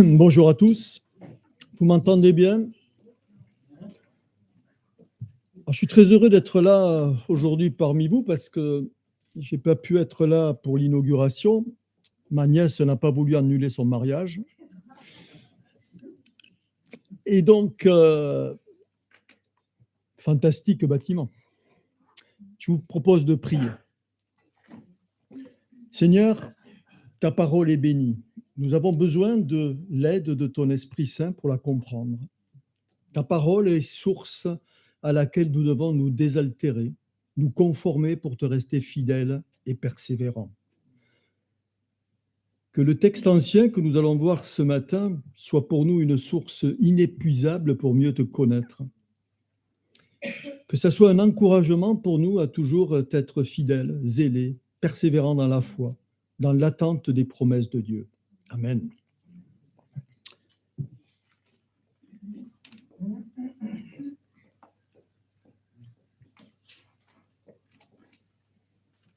Bonjour à tous, vous m'entendez bien? Je suis très heureux d'être là aujourd'hui parmi vous parce que j'ai pas pu être là pour l'inauguration. Ma nièce n'a pas voulu annuler son mariage. Et donc, fantastique bâtiment. Je vous propose de prier. Seigneur, ta parole est bénie. Nous avons besoin de l'aide de ton Esprit Saint pour la comprendre. Ta parole est source à laquelle nous devons nous désaltérer, nous conformer pour te rester fidèles et persévérants. Que le texte ancien que nous allons voir ce matin soit pour nous une source inépuisable pour mieux te connaître. Que ça soit un encouragement pour nous à toujours être fidèles, zélés, persévérants dans la foi, dans l'attente des promesses de Dieu. Amen.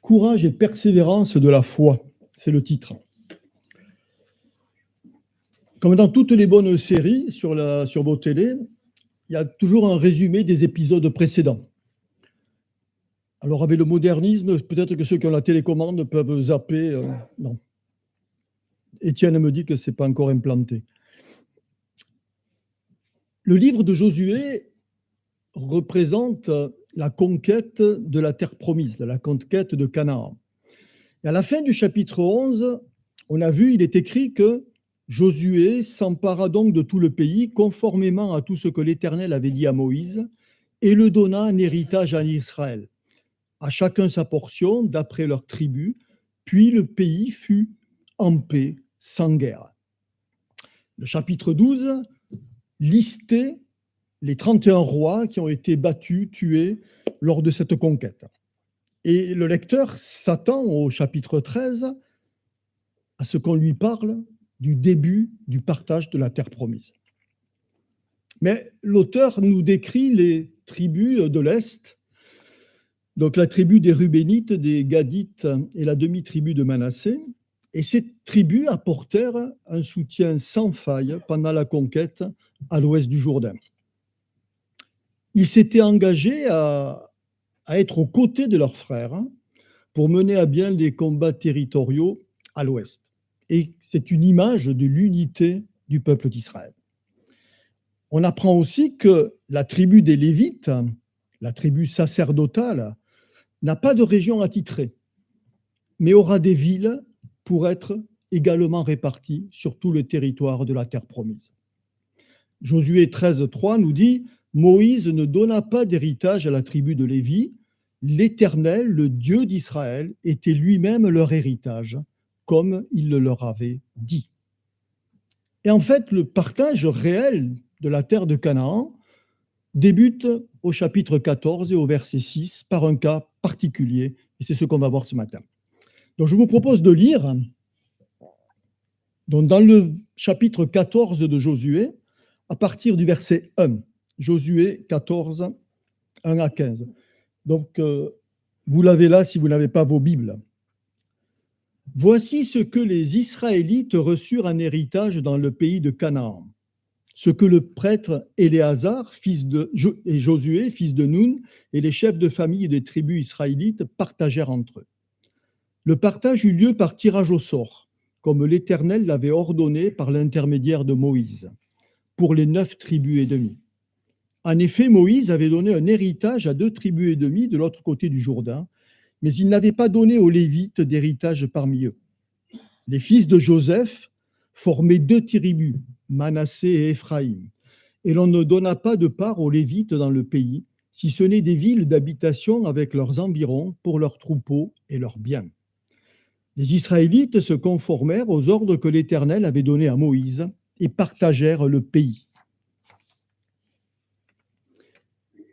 Courage et persévérance de la foi, c'est le titre. Comme dans toutes les bonnes séries sur vos télés, il y a toujours un résumé des épisodes précédents. Alors avec le modernisme, peut-être que ceux qui ont la télécommande peuvent zapper. Non. Étienne me dit que ce n'est pas encore implanté. Le livre de Josué représente la conquête de la terre promise, la conquête de Canaan. Et à la fin du chapitre 11, on a vu, il est écrit que Josué s'empara donc de tout le pays, conformément à tout ce que l'Éternel avait dit à Moïse, et le donna en héritage à Israël, à chacun sa portion, d'après leur tribu, puis le pays fut en paix, sans guerre. Le chapitre 12 listait les 31 rois qui ont été battus, tués lors de cette conquête. Et le lecteur s'attend au chapitre 13 à ce qu'on lui parle du début du partage de la terre promise. Mais l'auteur nous décrit les tribus de l'Est, donc la tribu des Rubénites, des Gadites et la demi-tribu de Manassé. Et ces tribus apportèrent un soutien sans faille pendant la conquête à l'ouest du Jourdain. Ils s'étaient engagés à être aux côtés de leurs frères pour mener à bien les combats territoriaux à l'ouest. Et c'est une image de l'unité du peuple d'Israël. On apprend aussi que la tribu des Lévites, la tribu sacerdotale, n'a pas de région attitrée, mais aura des villes pour être également réparties sur tout le territoire de la terre promise. Josué 13:3 nous dit « Moïse ne donna pas d'héritage à la tribu de Lévi, l'Éternel, le Dieu d'Israël, était lui-même leur héritage, comme il le leur avait dit. » Et en fait, le partage réel de la terre de Canaan débute au chapitre 14 et au verset 6 par un cas particulier, et c'est ce qu'on va voir ce matin. Donc je vous propose de lire donc, dans le chapitre 14 de Josué, à partir du verset 1, Josué 14, 1 à 15. Donc, vous l'avez là si vous n'avez pas vos Bibles. « Voici ce que les Israélites reçurent en héritage dans le pays de Canaan, ce que le prêtre Éléazar, et Josué, fils de Nun, et les chefs de famille des tribus israélites partagèrent entre eux. Le partage eut lieu par tirage au sort, comme l'Éternel l'avait ordonné par l'intermédiaire de Moïse, pour les 9 tribus et demie. En effet, Moïse avait donné un héritage à 2 tribus et demie de l'autre côté du Jourdain, mais il n'avait pas donné aux Lévites d'héritage parmi eux. Les fils de Joseph formaient 2 tribus, Manassé et Éphraïm, et l'on ne donna pas de part aux Lévites dans le pays, si ce n'est des villes d'habitation avec leurs environs pour leurs troupeaux et leurs biens. Les Israélites se conformèrent aux ordres que l'Éternel avait donnés à Moïse et partagèrent le pays.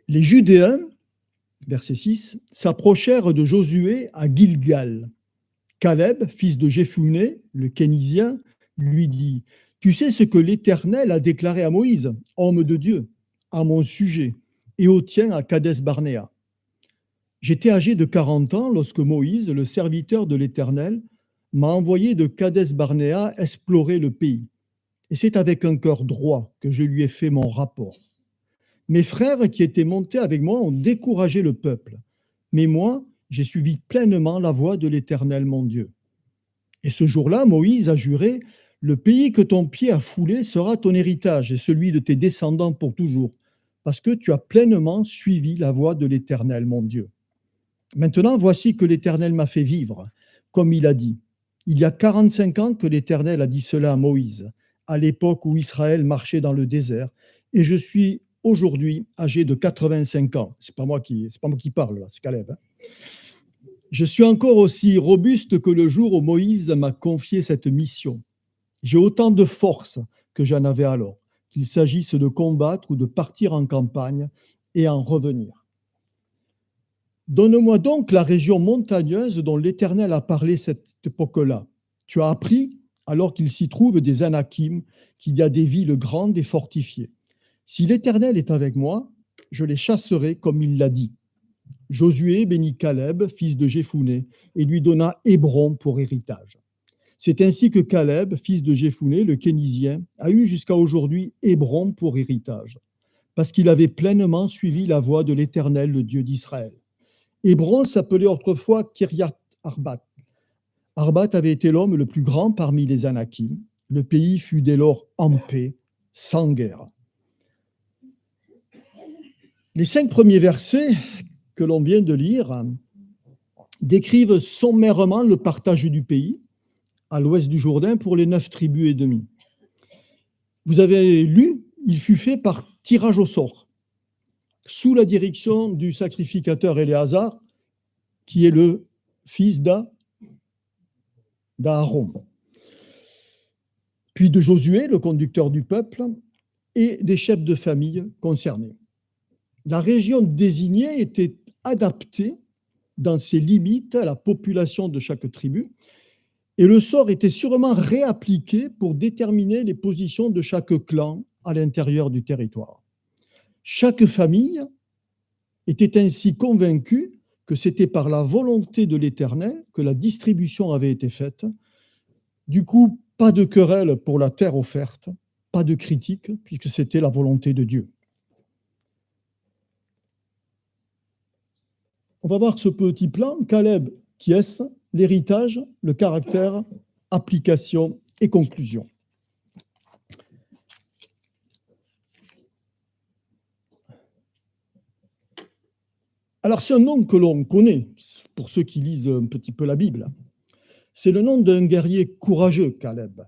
Les Judéens, verset 6, s'approchèrent de Josué à Gilgal. Caleb, fils de Jéphuné, le Kénisien, lui dit « Tu sais ce que l'Éternel a déclaré à Moïse, homme de Dieu, à mon sujet, et au tien à Kadès Barnéa. J'étais âgé de 40 ans lorsque Moïse, le serviteur de l'Éternel, m'a envoyé de Kadès-Barnéa explorer le pays. Et c'est avec un cœur droit que je lui ai fait mon rapport. Mes frères qui étaient montés avec moi ont découragé le peuple. Mais moi, j'ai suivi pleinement la voie de l'Éternel, mon Dieu. Et ce jour-là, Moïse a juré, le pays que ton pied a foulé sera ton héritage et celui de tes descendants pour toujours, parce que tu as pleinement suivi la voie de l'Éternel, mon Dieu. Maintenant, voici que l'Éternel m'a fait vivre, comme il a dit. Il y a 45 ans que l'Éternel a dit cela à Moïse, à l'époque où Israël marchait dans le désert, et je suis aujourd'hui âgé de 85 ans. C'est pas moi qui parle, là, c'est Caleb. Je suis encore aussi robuste que le jour où Moïse m'a confié cette mission. J'ai autant de force que j'en avais alors, qu'il s'agisse de combattre ou de partir en campagne et en revenir. Donne-moi donc la région montagneuse dont l'Éternel a parlé cette époque-là. Tu as appris, alors qu'il s'y trouve des Anakim, qu'il y a des villes grandes et fortifiées. Si l'Éternel est avec moi, je les chasserai comme il l'a dit. Josué bénit Caleb, fils de Jéphuné, et lui donna Hébron pour héritage. C'est ainsi que Caleb, fils de Jéphuné, le Kénisien, a eu jusqu'à aujourd'hui Hébron pour héritage, parce qu'il avait pleinement suivi la voie de l'Éternel, le Dieu d'Israël. Hébron s'appelait autrefois Kiriath Arbat. Arbat avait été l'homme le plus grand parmi les Anakim. Le pays fut dès lors en paix, sans guerre. Les 5 premiers versets que l'on vient de lire décrivent sommairement le partage du pays à l'ouest du Jourdain pour les 9 tribus et demie. Vous avez lu, il fut fait par tirage au sort, sous la direction du sacrificateur Éléazar, qui est le fils d'Aaron, puis de Josué, le conducteur du peuple, et des chefs de famille concernés. La région désignée était adaptée dans ses limites à la population de chaque tribu, et le sort était sûrement réappliqué pour déterminer les positions de chaque clan à l'intérieur du territoire. Chaque famille était ainsi convaincue que c'était par la volonté de l'Éternel que la distribution avait été faite. Du coup, pas de querelle pour la terre offerte, pas de critique, puisque c'était la volonté de Dieu. On va voir ce petit plan, Caleb, qui est l'héritage, le caractère, application et conclusion. Alors, c'est un nom que l'on connaît, pour ceux qui lisent un petit peu la Bible. C'est le nom d'un guerrier courageux, Caleb.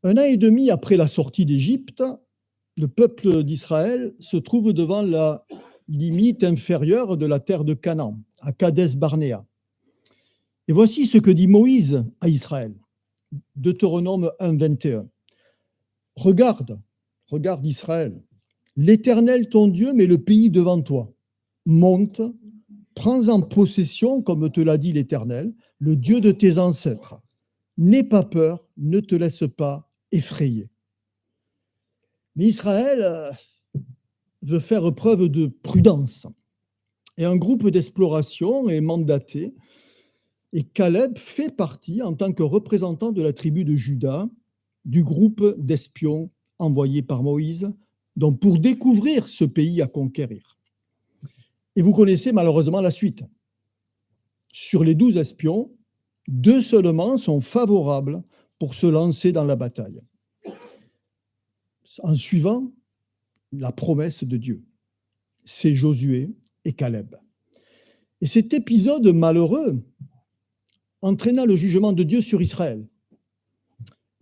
1 an et demi après la sortie d'Égypte, le peuple d'Israël se trouve devant la limite inférieure de la terre de Canaan, à Kadès-Barnéa. Et voici ce que dit Moïse à Israël. Deutéronome 1, 21. Regarde Israël, l'Éternel ton Dieu met le pays devant toi. Monte, prends en possession, comme te l'a dit l'Éternel, le Dieu de tes ancêtres. N'aie pas peur, ne te laisse pas effrayer. Mais Israël veut faire preuve de prudence. Et un groupe d'exploration est mandaté. Et Caleb fait partie, en tant que représentant de la tribu de Juda, du groupe d'espions envoyés par Moïse, donc pour découvrir ce pays à conquérir. Et vous connaissez malheureusement la suite. Sur les 12 espions, 2 seulement sont favorables pour se lancer dans la bataille, en suivant la promesse de Dieu. C'est Josué et Caleb. Et cet épisode malheureux entraîna le jugement de Dieu sur Israël.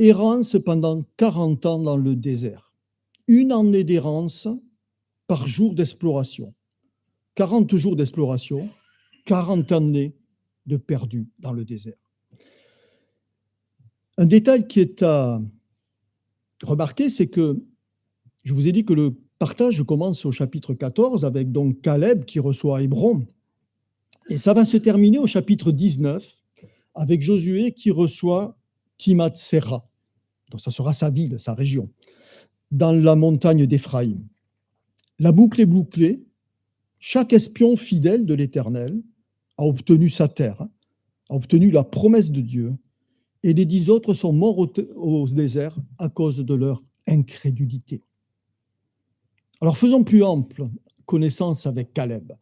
Errance pendant 40 ans dans le désert. 1 année d'errance par jour d'exploration. 40 jours d'exploration, 40 années de perdu dans le désert. Un détail qui est à remarquer, c'est que je vous ai dit que le partage commence au chapitre 14 avec donc Caleb qui reçoit Hébron. Et ça va se terminer au chapitre 19 avec Josué qui reçoit Timnath-Serah. Donc ça sera sa ville, sa région, dans la montagne d'Éphraïm. La boucle est bouclée. Chaque espion fidèle de l'Éternel a obtenu sa terre, a obtenu la promesse de Dieu, et les 10 autres sont morts au désert à cause de leur incrédulité. Alors faisons plus ample connaissance avec Caleb.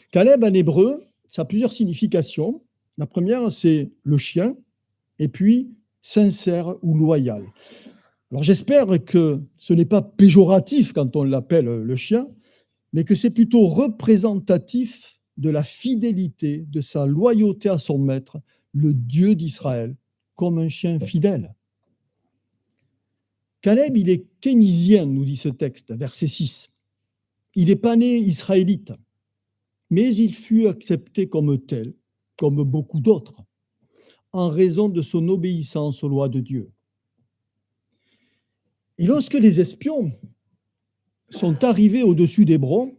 Caleb en hébreu, ça a plusieurs significations. La première, c'est le chien, et puis sincère ou loyal. Alors j'espère que ce n'est pas péjoratif quand on l'appelle le chien, mais que c'est plutôt représentatif de la fidélité, de sa loyauté à son maître, le Dieu d'Israël, comme un chien fidèle. Caleb, il est kénisien, nous dit ce texte, verset 6. Il n'est pas né israélite, mais il fut accepté comme tel, comme beaucoup d'autres, en raison de son obéissance aux lois de Dieu. Et lorsque les espions sont arrivés au-dessus d'Hébron,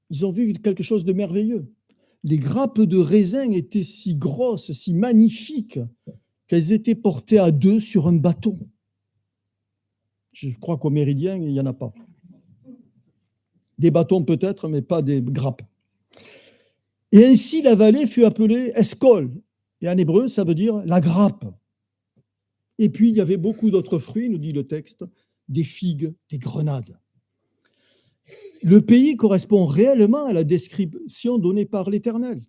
ils ont vu quelque chose de merveilleux. Les grappes de raisin étaient si grosses, si magnifiques, qu'elles étaient portées à 2 sur un bateau. Je crois qu'au Méridien, il n'y en a pas. Des bâtons peut-être, mais pas des grappes. Et ainsi, la vallée fut appelée Escol. Et en hébreu, ça veut dire la grappe. Et puis, il y avait beaucoup d'autres fruits, nous dit le texte, des figues, des grenades. Le pays correspond réellement à la description donnée par l'Éternel.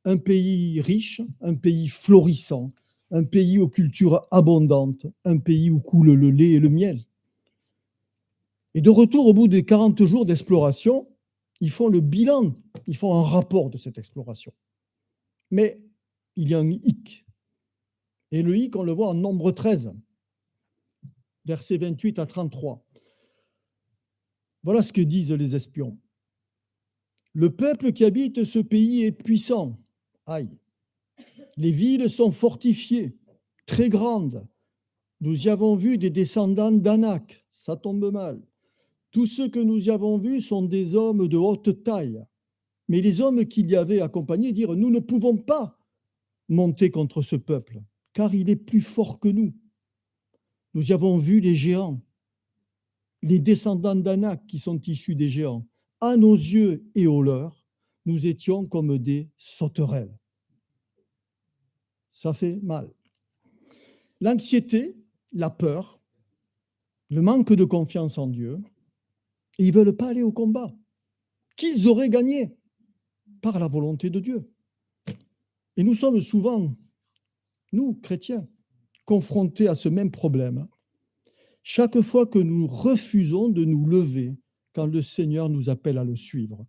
Un pays riche, un pays florissant, un pays aux cultures abondantes, un pays où coule le lait et le miel. Et de retour, au bout des 40 jours d'exploration, ils font le bilan, ils font un rapport de cette exploration. Mais il y a un hic. Et le hic, on le voit en Nombre 13, versets 28 à 33. Voilà ce que disent les espions. Le peuple qui habite ce pays est puissant. Aïe. Les villes sont fortifiées, très grandes. Nous y avons vu des descendants d'Anak. Ça tombe mal. Tous ceux que nous y avons vus sont des hommes de haute taille. Mais les hommes qui l'y avaient accompagné dirent, nous ne pouvons pas monter contre ce peuple, car il est plus fort que nous. Nous y avons vu les géants, les descendants d'Anak qui sont issus des géants. À nos yeux et aux leurs, nous étions comme des sauterelles. Ça fait mal. L'anxiété, la peur, le manque de confiance en Dieu, et ils ne veulent pas aller au combat, qu'ils auraient gagné par la volonté de Dieu. Et nous sommes souvent, nous, chrétiens, confrontés à ce même problème chaque fois que nous refusons de nous lever quand le Seigneur nous appelle à le suivre,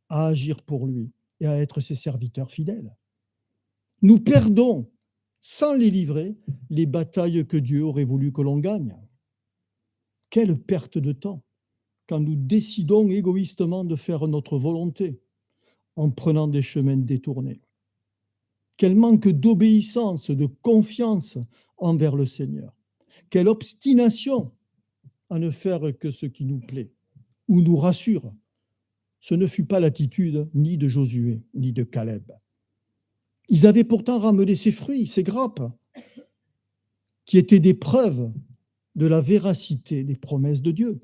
à agir pour lui et à être ses serviteurs fidèles. Nous perdons, sans les livrer, les batailles que Dieu aurait voulu que l'on gagne. Quelle perte de temps quand nous décidons égoïstement de faire notre volonté en prenant des chemins détournés. Quel manque d'obéissance, de confiance envers le Seigneur. Quelle obstination à ne faire que ce qui nous plaît ou nous rassure. Ce ne fut pas l'attitude ni de Josué, ni de Caleb. Ils avaient pourtant ramené ces fruits, ces grappes, qui étaient des preuves de la véracité des promesses de Dieu.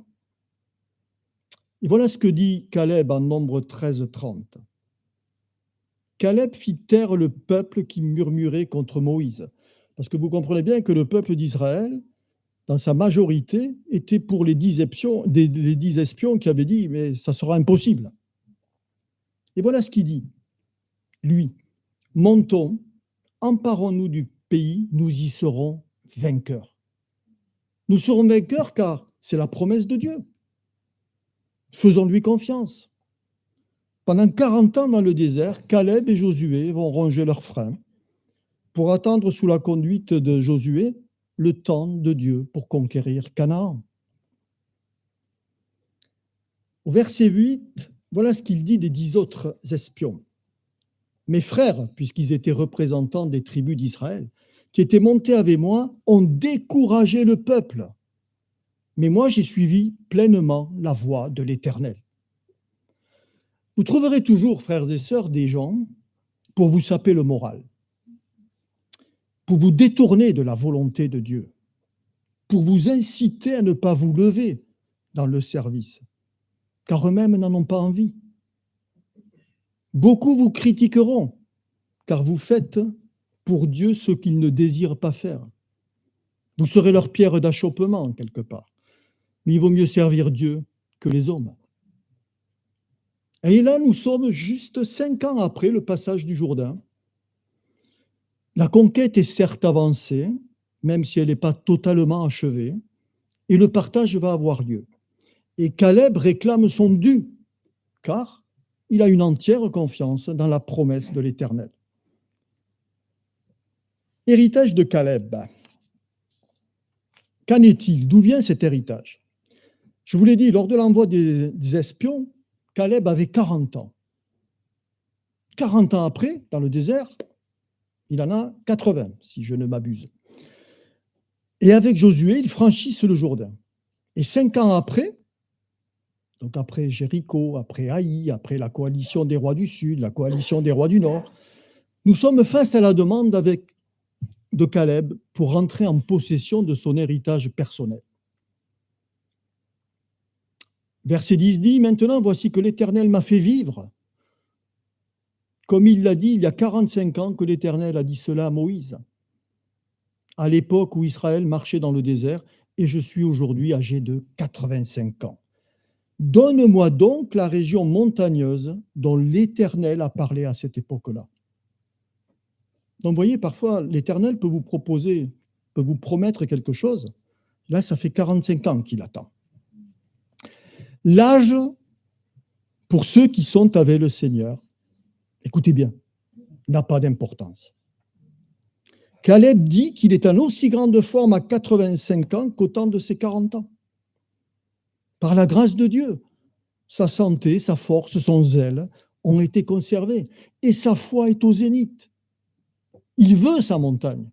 Et voilà ce que dit Caleb en Nombre 13, 30. Caleb fit taire le peuple qui murmurait contre Moïse. Parce que vous comprenez bien que le peuple d'Israël, dans sa majorité, était pour les 10 espions qui avaient dit « mais ça sera impossible ». Et voilà ce qu'il dit. Lui, « Montons, emparons-nous du pays, nous y serons vainqueurs ». Nous serons vainqueurs car c'est la promesse de Dieu. Faisons-lui confiance. Pendant 40 ans dans le désert, Caleb et Josué vont ronger leurs freins pour attendre sous la conduite de Josué le temps de Dieu pour conquérir Canaan. Au verset 8, voilà ce qu'il dit des 10 autres espions. Mes frères, puisqu'ils étaient représentants des tribus d'Israël, qui étaient montés avec moi, ont découragé le peuple. Mais moi, j'ai suivi pleinement la voie de l'Éternel. Vous trouverez toujours, frères et sœurs, des gens pour vous saper le moral, pour vous détourner de la volonté de Dieu, pour vous inciter à ne pas vous lever dans le service, car eux-mêmes n'en ont pas envie. Beaucoup vous critiqueront, car vous faites pour Dieu ce qu'il ne désire pas faire. Vous serez leur pierre d'achoppement, quelque part. Mais il vaut mieux servir Dieu que les hommes. Et là, nous sommes juste 5 ans après le passage du Jourdain. La conquête est certes avancée, même si elle n'est pas totalement achevée, et le partage va avoir lieu. Et Caleb réclame son dû, car il a une entière confiance dans la promesse de l'Éternel. Héritage de Caleb. Qu'en est-il? D'où vient cet héritage? Je vous l'ai dit, lors de l'envoi des espions, Caleb avait 40 ans. 40 ans après, dans le désert, il en a 80, si je ne m'abuse. Et avec Josué, ils franchissent le Jourdain. Et 5 ans après, donc après Jéricho, après Haï, après la coalition des rois du Sud, la coalition des rois du Nord, nous sommes face à la demande de Caleb pour rentrer en possession de son héritage personnel. Verset 10 dit, « Maintenant, voici que l'Éternel m'a fait vivre. » Comme il l'a dit, il y a 45 ans que l'Éternel a dit cela à Moïse, à l'époque où Israël marchait dans le désert, et je suis aujourd'hui âgé de 85 ans. Donne-moi donc la région montagneuse dont l'Éternel a parlé à cette époque-là. Donc, vous voyez, parfois, l'Éternel peut vous proposer, peut vous promettre quelque chose. Là, ça fait 45 ans qu'il attend. L'âge, pour ceux qui sont avec le Seigneur, écoutez bien, n'a pas d'importance. Caleb dit qu'il est en aussi grande forme à 85 ans qu'au temps de ses 40 ans. Par la grâce de Dieu, sa santé, sa force, son zèle ont été conservés et sa foi est au zénith. Il veut sa montagne.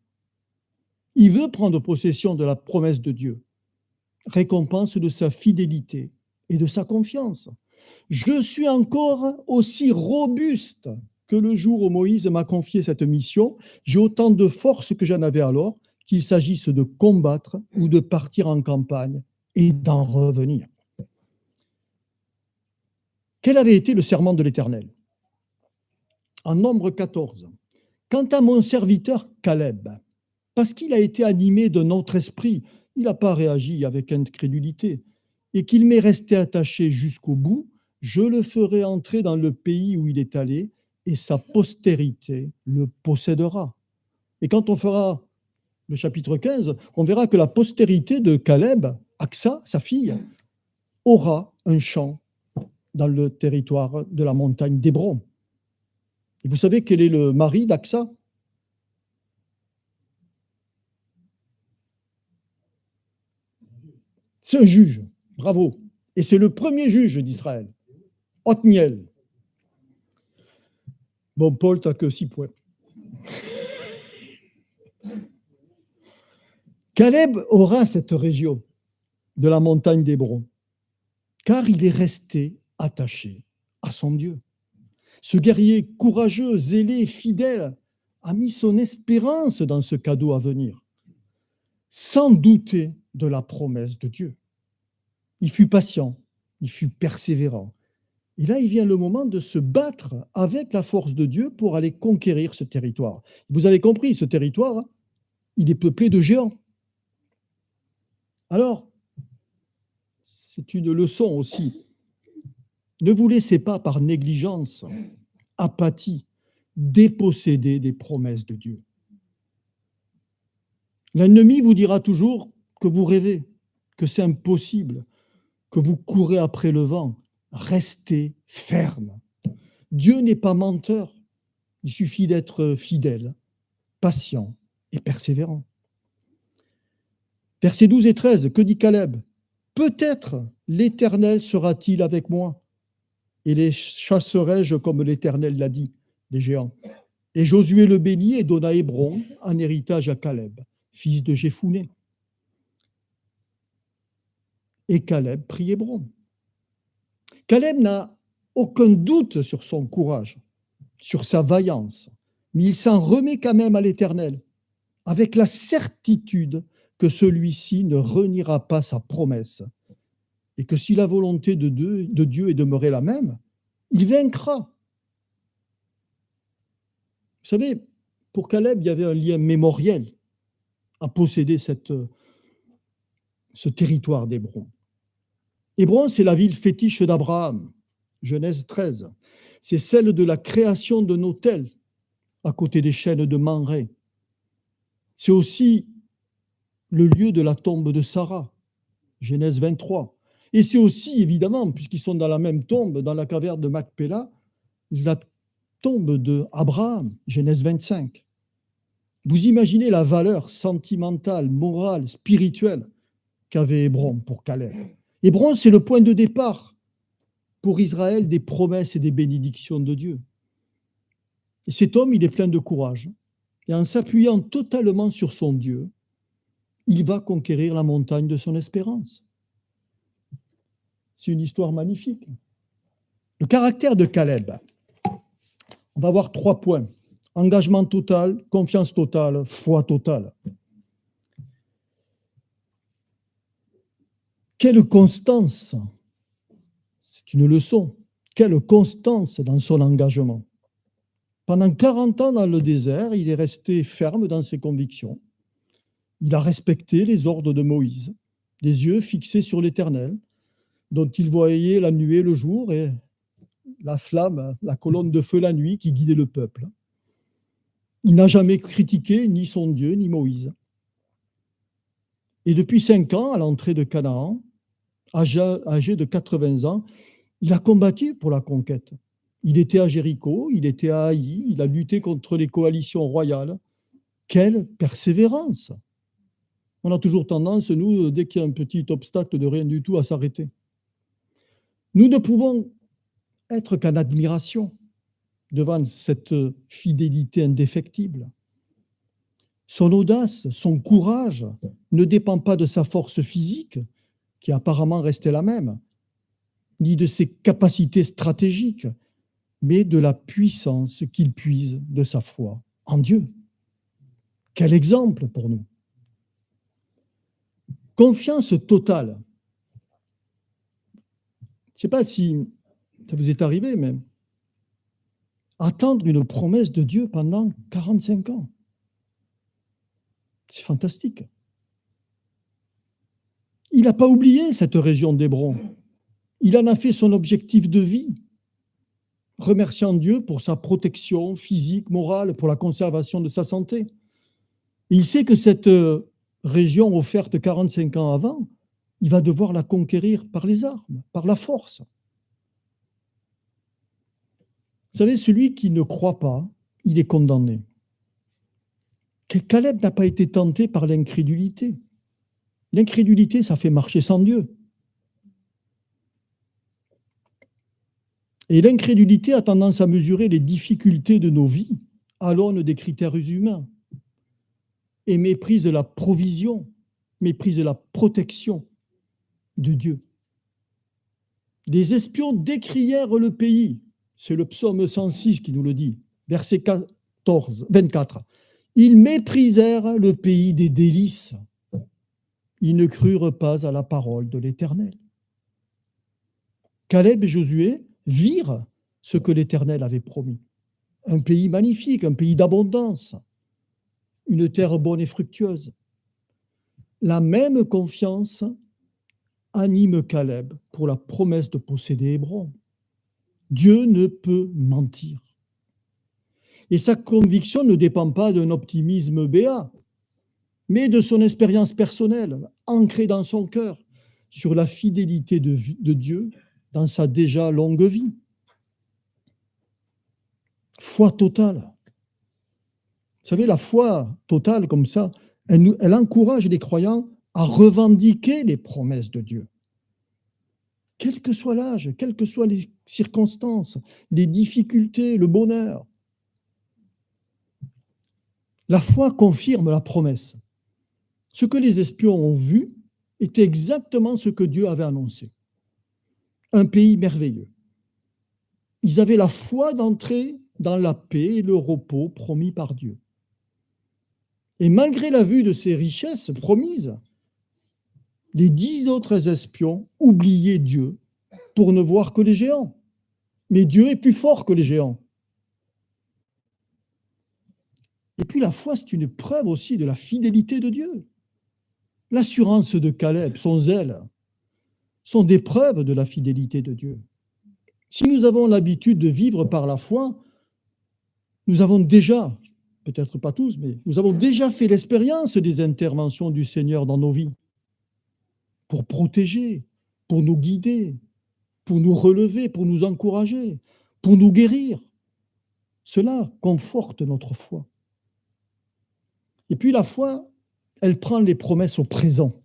Il veut prendre possession de la promesse de Dieu, récompense de sa fidélité et de sa confiance. Je suis encore aussi robuste que le jour où Moïse m'a confié cette mission. J'ai autant de force que j'en avais alors, qu'il s'agisse de combattre ou de partir en campagne et d'en revenir. Quel avait été le serment de l'Éternel? En Nombre 14. Quant à mon serviteur Caleb, parce qu'il a été animé d'un autre esprit, il n'a pas réagi avec incrédulité, et qu'il m'est resté attaché jusqu'au bout, je le ferai entrer dans le pays où il est allé, et sa postérité le possédera. Et quand on fera le chapitre 15, on verra que la postérité de Caleb, Aksa, sa fille, aura un champ dans le territoire de la montagne d'Hébron. Et vous savez quel est le mari d'Aksa? C'est un juge, bravo. Et c'est le premier juge d'Israël, Othniel. Bon, Paul, tu n'as que 6 points. Caleb aura cette région de la montagne d'Hébron, car il est resté attaché à son Dieu. Ce guerrier courageux, zélé, fidèle, a mis son espérance dans ce cadeau à venir, sans douter de la promesse de Dieu. Il fut patient, il fut persévérant. Et là, il vient le moment de se battre avec la force de Dieu pour aller conquérir ce territoire. Vous avez compris, ce territoire, il est peuplé de géants. Alors, c'est une leçon aussi. Ne vous laissez pas par négligence, apathie, déposséder des promesses de Dieu. L'ennemi vous dira toujours que vous rêvez, que c'est impossible, que vous courez après le vent. Restez ferme. Dieu n'est pas menteur. Il suffit d'être fidèle, patient et persévérant. Versets 12 et 13, que dit Caleb? Peut-être l'Éternel sera-t-il avec moi, et les chasserai-je comme l'Éternel l'a dit, les géants. Et Josué le bénit et donna Hébron en héritage à Caleb, fils de Jéphuné. Et Caleb prit Hébron. Caleb n'a aucun doute sur son courage, sur sa vaillance, mais il s'en remet quand même à l'Éternel, avec la certitude que celui-ci ne reniera pas sa promesse, et que si la volonté de Dieu est demeurée la même, il vaincra. Vous savez, pour Caleb, il y avait un lien mémoriel à posséder ce territoire d'Hébron. Hébron, c'est la ville fétiche d'Abraham, Genèse 13. C'est celle de la création d'un autel à côté des chaînes de Mamré. C'est aussi le lieu de la tombe de Sarah, Genèse 23. Et c'est aussi, évidemment, puisqu'ils sont dans la même tombe, dans la caverne de Macpéla, la tombe d'Abraham, Genèse 25. Vous imaginez la valeur sentimentale, morale, spirituelle qu'avait Hébron pour Caleb. Hébron, c'est le point de départ pour Israël des promesses et des bénédictions de Dieu. Et cet homme, il est plein de courage. Et en s'appuyant totalement sur son Dieu, il va conquérir la montagne de son espérance. C'est une histoire magnifique. Le caractère de Caleb, on va voir 3 points. Engagement total, confiance totale, foi totale. Quelle constance, c'est une leçon, quelle constance dans son engagement. Pendant 40 ans dans le désert, il est resté ferme dans ses convictions. Il a respecté les ordres de Moïse, les yeux fixés sur l'Éternel, dont il voyait la nuée le jour et la flamme, la colonne de feu la nuit qui guidait le peuple. Il n'a jamais critiqué ni son Dieu ni Moïse. Et depuis 5 ans, à l'entrée de Canaan, âgé de 80 ans, il a combattu pour la conquête. Il était à Jéricho, il était à Haï, il a lutté contre les coalitions royales. Quelle persévérance! On a toujours tendance, nous, dès qu'il y a un petit obstacle de rien du tout, à s'arrêter. Nous ne pouvons être qu'en admiration devant cette fidélité indéfectible. Son audace, son courage ne dépend pas de sa force physique, qui apparemment restait la même, ni de ses capacités stratégiques, mais de la puissance qu'il puise de sa foi en Dieu. Quel exemple pour nous! Confiance totale. Je ne sais pas si ça vous est arrivé même. Attendre une promesse de Dieu pendant 45 ans. C'est fantastique. Il n'a pas oublié cette région d'Hébron. Il en a fait son objectif de vie, remerciant Dieu pour sa protection physique, morale, pour la conservation de sa santé. Et il sait que cette région offerte 45 ans avant, il va devoir la conquérir par les armes, par la force. Vous savez, celui qui ne croit pas, il est condamné. Caleb n'a pas été tenté par l'incrédulité. L'incrédulité, ça fait marcher sans Dieu. Et l'incrédulité a tendance à mesurer les difficultés de nos vies à l'aune des critères humains et méprise la provision, méprise la protection de Dieu. Les espions décrièrent le pays. C'est le psaume 106 qui nous le dit, verset 24. Ils méprisèrent le pays des délices. Ils ne crurent pas à la parole de l'Éternel. Caleb et Josué virent ce que l'Éternel avait promis. Un pays magnifique, un pays d'abondance, une terre bonne et fructueuse. La même confiance anime Caleb pour la promesse de posséder Hébron. Dieu ne peut mentir. Et sa conviction ne dépend pas d'un optimisme béat, mais de son expérience personnelle, ancrée dans son cœur, sur la fidélité de Dieu dans sa déjà longue vie. Foi totale. Vous savez, la foi totale comme ça, elle encourage les croyants à revendiquer les promesses de Dieu. Quel que soit l'âge, quelles que soient les circonstances, les difficultés, le bonheur. La foi confirme la promesse. Ce que les espions ont vu était exactement ce que Dieu avait annoncé. Un pays merveilleux. Ils avaient la foi d'entrer dans la paix et le repos promis par Dieu. Et malgré la vue de ces richesses promises, les 10 autres espions oubliaient Dieu pour ne voir que les géants. Mais Dieu est plus fort que les géants. Et puis la foi, c'est une preuve aussi de la fidélité de Dieu. L'assurance de Caleb, son zèle, sont des preuves de la fidélité de Dieu. Si nous avons l'habitude de vivre par la foi, nous avons déjà, peut-être pas tous, mais nous avons déjà fait l'expérience des interventions du Seigneur dans nos vies pour protéger, pour nous guider, pour nous relever, pour nous encourager, pour nous guérir. Cela conforte notre foi. Et puis la foi, elle prend les promesses au présent.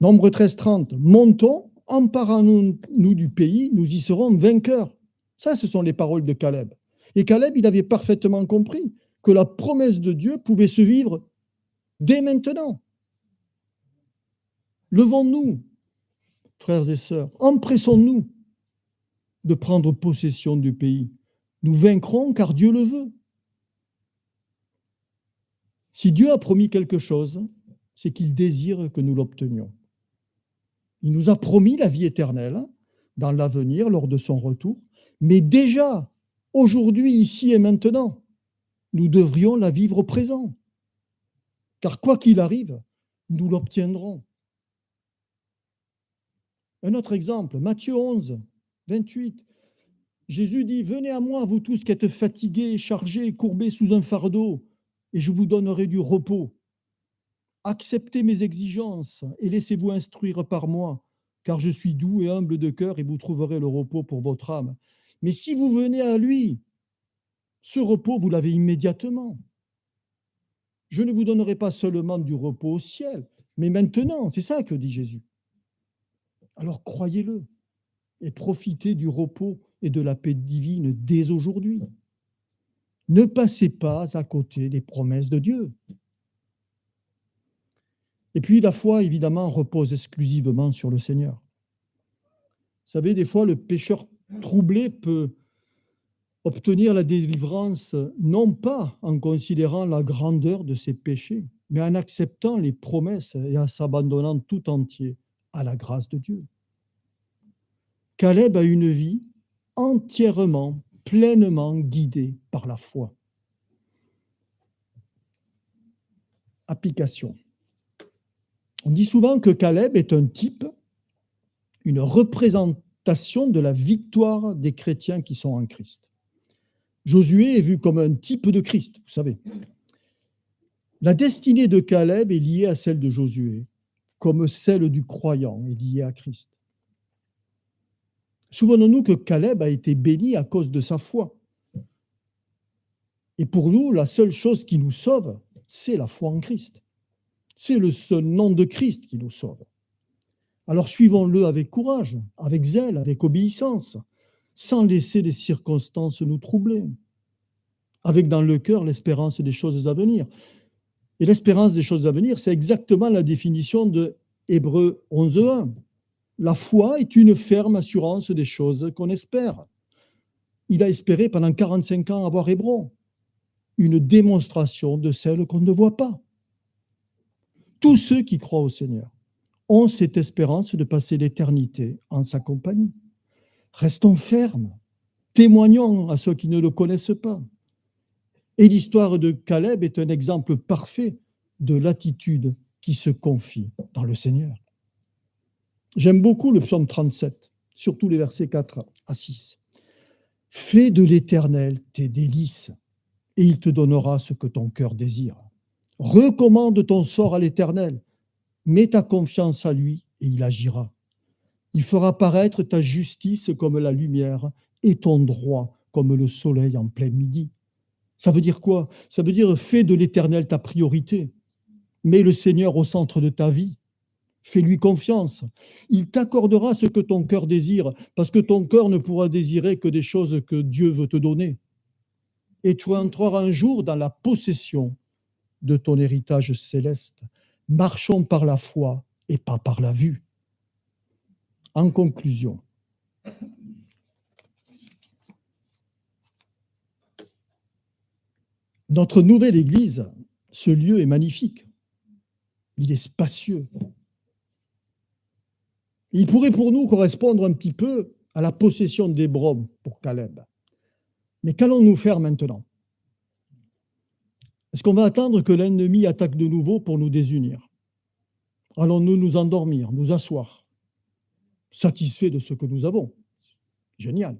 Nombre 13-30, montons, emparons-nous du pays, nous y serons vainqueurs. Ça, ce sont les paroles de Caleb. Et Caleb, il avait parfaitement compris que la promesse de Dieu pouvait se vivre dès maintenant. Levons-nous, frères et sœurs, empressons-nous de prendre possession du pays. Nous vaincrons car Dieu le veut. Si Dieu a promis quelque chose, c'est qu'il désire que nous l'obtenions. Il nous a promis la vie éternelle dans l'avenir, lors de son retour, mais déjà, aujourd'hui, ici et maintenant, nous devrions la vivre au présent. Car quoi qu'il arrive, nous l'obtiendrons. Un autre exemple, Matthieu 11, 28. Jésus dit, « Venez à moi, vous tous qui êtes fatigués, chargés, courbés sous un fardeau, et je vous donnerai du repos. Acceptez mes exigences et laissez-vous instruire par moi, car je suis doux et humble de cœur et vous trouverez le repos pour votre âme. Mais si vous venez à lui, ce repos, vous l'avez immédiatement. Je ne vous donnerai pas seulement du repos au ciel, mais maintenant, c'est ça que dit Jésus. Alors croyez-le et profitez du repos et de la paix divine dès aujourd'hui. Ne passez pas à côté des promesses de Dieu. Et puis la foi, évidemment, repose exclusivement sur le Seigneur. Vous savez, des fois, le pécheur troublé peut obtenir la délivrance, non pas en considérant la grandeur de ses péchés, mais en acceptant les promesses et en s'abandonnant tout entier à la grâce de Dieu. Caleb a une vie entièrement, pleinement guidée par la foi. Application. On dit souvent que Caleb est un type, une représentation de la victoire des chrétiens qui sont en Christ. Josué est vu comme un type de Christ, vous savez. La destinée de Caleb est liée à celle de Josué, comme celle du croyant est liée à Christ. Souvenons-nous que Caleb a été béni à cause de sa foi. Et pour nous, la seule chose qui nous sauve, c'est la foi en Christ. C'est le seul nom de Christ qui nous sauve. Alors suivons-le avec courage, avec zèle, avec obéissance, sans laisser les circonstances nous troubler, avec dans le cœur l'espérance des choses à venir. Et l'espérance des choses à venir, c'est exactement la définition de Hébreux 11.1. La foi est une ferme assurance des choses qu'on espère. Il a espéré pendant 45 ans avoir Hébron, une démonstration de celle qu'on ne voit pas. Tous ceux qui croient au Seigneur ont cette espérance de passer l'éternité en sa compagnie. Restons fermes, témoignons à ceux qui ne le connaissent pas. Et l'histoire de Caleb est un exemple parfait de l'attitude qui se confie dans le Seigneur. J'aime beaucoup le psaume 37, surtout les versets 4 à 6. « Fais de l'Éternel tes délices, et il te donnera ce que ton cœur désire. Recommande ton sort à l'Éternel, mets ta confiance à lui, et il agira. Il fera paraître ta justice comme la lumière, et ton droit comme le soleil en plein midi. » Ça veut dire quoi? Ça veut dire fais de l'Éternel ta priorité. Mets le Seigneur au centre de ta vie. Fais-lui confiance. Il t'accordera ce que ton cœur désire, parce que ton cœur ne pourra désirer que des choses que Dieu veut te donner. Et tu entreras un jour dans la possession de ton héritage céleste. Marchons par la foi et pas par la vue. En conclusion, notre nouvelle église, ce lieu est magnifique. Il est spacieux. Il pourrait pour nous correspondre un petit peu à la possession d'Hébron pour Caleb. Mais qu'allons-nous faire maintenant? Est-ce qu'on va attendre que l'ennemi attaque de nouveau pour nous désunir? Allons-nous nous endormir, nous asseoir, satisfaits de ce que nous avons? Génial.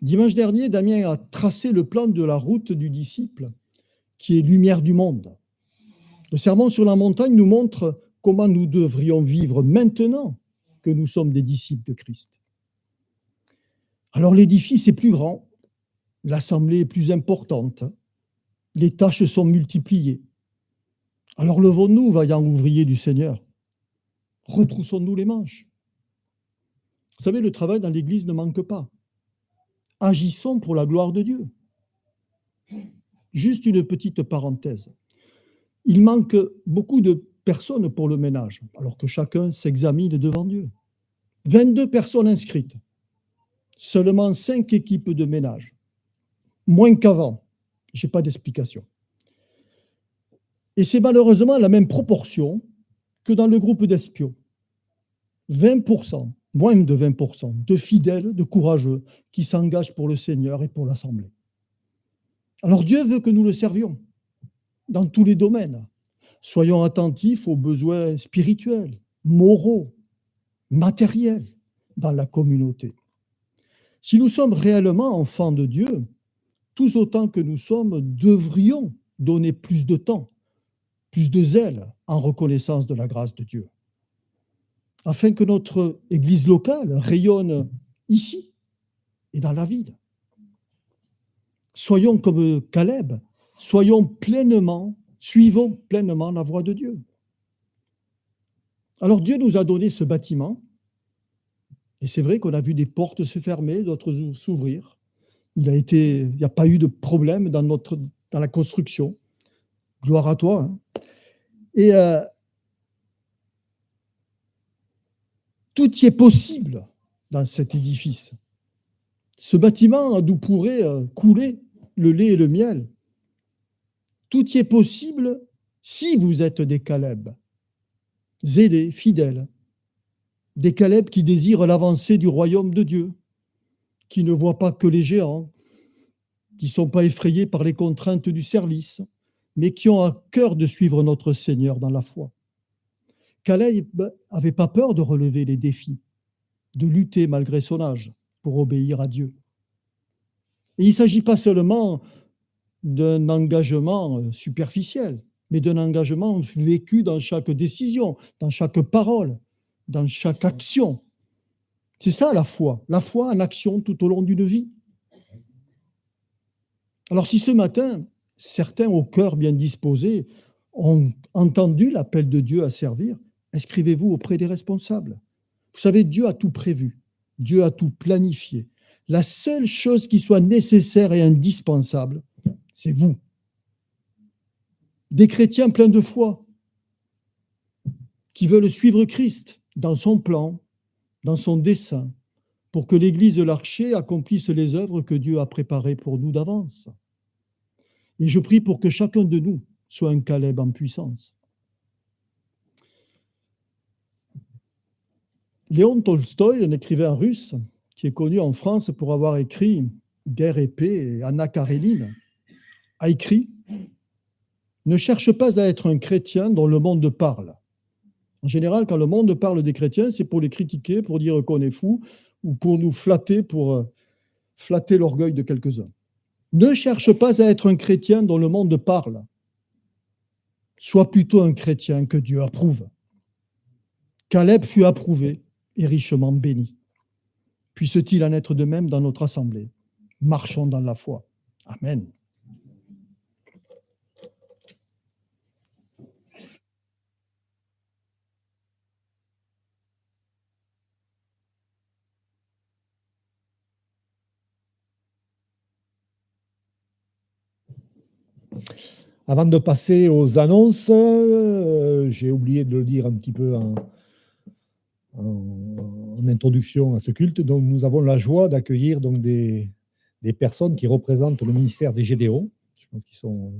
Dimanche dernier, Damien a tracé le plan de la route du disciple, qui est lumière du monde. Le sermon sur la montagne nous montre comment nous devrions vivre maintenant que nous sommes des disciples de Christ. Alors l'édifice est plus grand, l'assemblée est plus importante, les tâches sont multipliées. Alors levons-nous, vaillants ouvriers du Seigneur, retroussons-nous les manches. Vous savez, le travail dans l'Église ne manque pas. Agissons pour la gloire de Dieu. Juste une petite parenthèse. Il manque beaucoup de personnes pour le ménage, alors que chacun s'examine devant Dieu. 22 personnes inscrites, seulement 5 équipes de ménage, moins qu'avant. Je n'ai pas d'explication. Et c'est malheureusement la même proportion que dans le groupe d'espions. 20%, moins de 20%, de fidèles, de courageux, qui s'engagent pour le Seigneur et pour l'Assemblée. Alors Dieu veut que nous le servions dans tous les domaines. Soyons attentifs aux besoins spirituels, moraux, matériels dans la communauté. Si nous sommes réellement enfants de Dieu, tous autant que nous sommes, devrions donner plus de temps, plus de zèle en reconnaissance de la grâce de Dieu, afin que notre Église locale rayonne ici et dans la ville. Soyons comme Caleb, suivons pleinement la voie de Dieu. Alors Dieu nous a donné ce bâtiment, et c'est vrai qu'on a vu des portes se fermer, d'autres s'ouvrir. Il n'y a pas eu de problème dans la construction. Gloire à toi. Hein. Et tout y est possible dans cet édifice. Ce bâtiment d'où pourrait couler le lait et le miel. Tout y est possible si vous êtes des Caleb, zélés, fidèles, des Caleb qui désirent l'avancée du royaume de Dieu, qui ne voient pas que les géants, qui ne sont pas effrayés par les contraintes du service, mais qui ont à cœur de suivre notre Seigneur dans la foi. Caleb n'avait pas peur de relever les défis, de lutter malgré son âge pour obéir à Dieu. Et il ne s'agit pas seulement d'un engagement superficiel, mais d'un engagement vécu dans chaque décision, dans chaque parole, dans chaque action. C'est ça la foi en action tout au long d'une vie. Alors si ce matin, certains au cœur bien disposés ont entendu l'appel de Dieu à servir, inscrivez-vous auprès des responsables. Vous savez, Dieu a tout prévu, Dieu a tout planifié. La seule chose qui soit nécessaire et indispensable, c'est vous. Des chrétiens pleins de foi, qui veulent suivre Christ dans son plan, dans son dessein, pour que l'Église de l'Archer accomplisse les œuvres que Dieu a préparées pour nous d'avance. Et je prie pour que chacun de nous soit un Caleb en puissance. Léon Tolstoï, un écrivain russe, qui est connu en France pour avoir écrit Guerre et paix et Anna Karénine, a écrit « Ne cherche pas à être un chrétien dont le monde parle. » En général, quand le monde parle des chrétiens, c'est pour les critiquer, pour dire qu'on est fou, ou pour nous flatter, pour flatter l'orgueil de quelques-uns. Ne cherche pas à être un chrétien dont le monde parle. Sois plutôt un chrétien que Dieu approuve. Caleb fut approuvé et richement béni. Puisse-t-il en être de même dans notre assemblée. Marchons dans la foi. Amen. Avant de passer aux annonces, j'ai oublié de le dire un petit peu en introduction à ce culte. Donc, nous avons la joie d'accueillir donc des personnes qui représentent le ministère des GDO. Je pense qu'ils sont